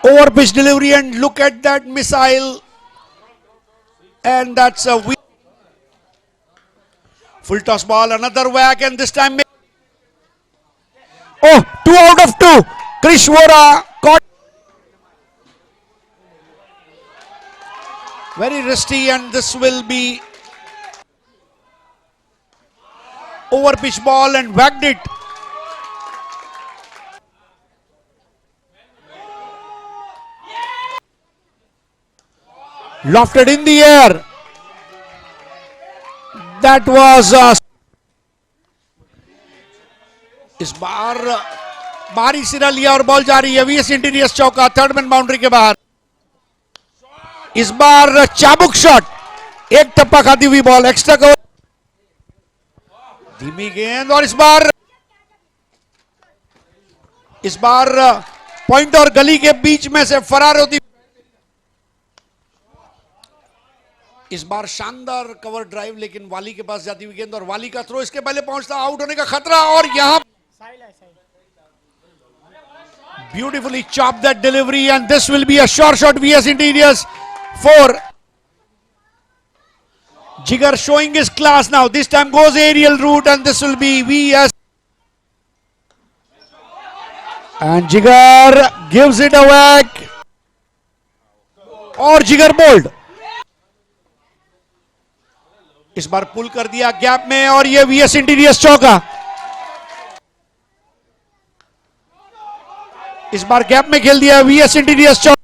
Over pitch delivery, and look at that missile. And that's a full toss ball, another whack, and this time. Oh, 2 out of 2. Krish Vora caught. Very risky, and this will be over pitch ball and whacked it. Lofted in the air. That was इस बार बारी सिरा लिया और ball जा रही है. VS interiors चौका, third man boundary के बाहर. इस बार चाबुक शॉट, एक टप्पा खाती हुई बॉल, एक्स्ट्रा कवर, धीमी गेंद, और इस बार पॉइंट और गली के बीच में से फरार होती. इस बार शानदार कवर ड्राइव, लेकिन वाली के पास जाती हुई गेंद और वाली का थ्रो इसके पहले पहुंचता, आउट होने का खतरा. और यहां beautifully chopped that delivery, and this will be a sure shot. VS Interiors 4. Jigar showing his class now. This time goes aerial route, and this will be VS. And Jigar gives it a whack. और जिगर bold. इस बार पुल कर दिया gap में, और ये VS interiors चौका. इस बार गैप में खेल दिया VS इंटीरियर्स चौका.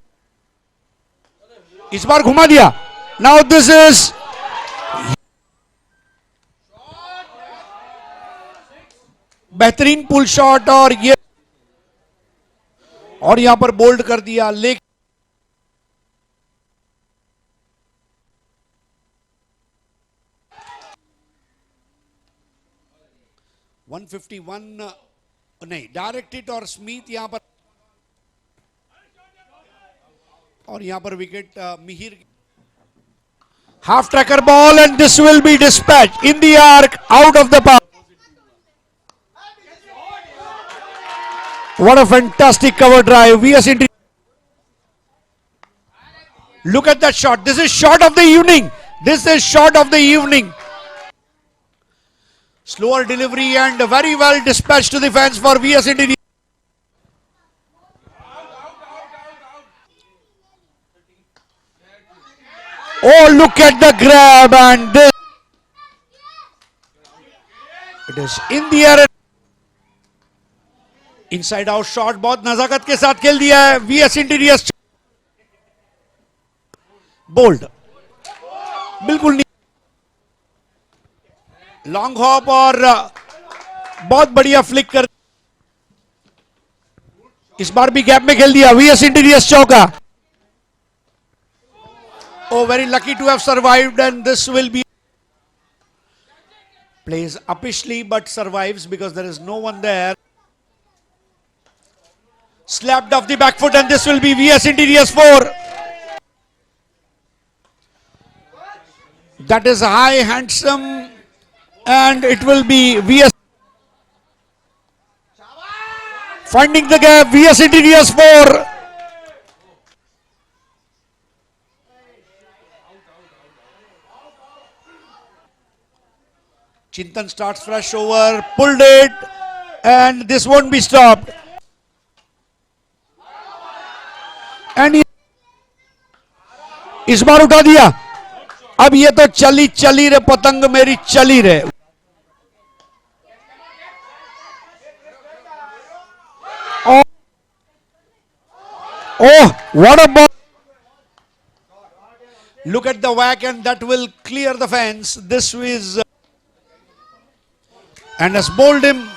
इस बार घुमा दिया. नाउ दिस इज बेहतरीन पुल शॉट, और यहां पर बोल्ड कर दिया. लेकिन 151 नहीं, डायरेक्ट हिट, और स्मिथ यहां पर, और यहां पर wicket Mihir. Half tracker ball, and this will be dispatch in the arc, out of the park. What a fantastic cover drive. VS Interiors. Look at that shot. This is shot of the evening. This is shot of the evening. Slower delivery and very well dispatched to the fence for VS Interiors. Oh, look at the grab, and this. It is in the air. Inside out shot बहुत नजाकत के साथ खेल दिया है VS interiors. Bold बिल्कुल नहीं. Long hop, और बहुत बढ़िया फ्लिक कर. इस बार भी गैप में खेल दिया VS इंटीरियर्स चौका. Oh, very lucky to have survived, and this will be plays uppishly but survives because there is no one there. Slapped off the back foot, and this will be VS Interiors 4. That is high, handsome, and it will be VS finding the gap. VS Interiors 4. Chintan starts fresh over, pulled it, and this won't be stopped. And इस बार उठा दिया. अब ये तो चली चली रे पतंग मेरी चली रे. Oh, what a ball. Look at the whack, and that will clear the fence. This is and has bowled him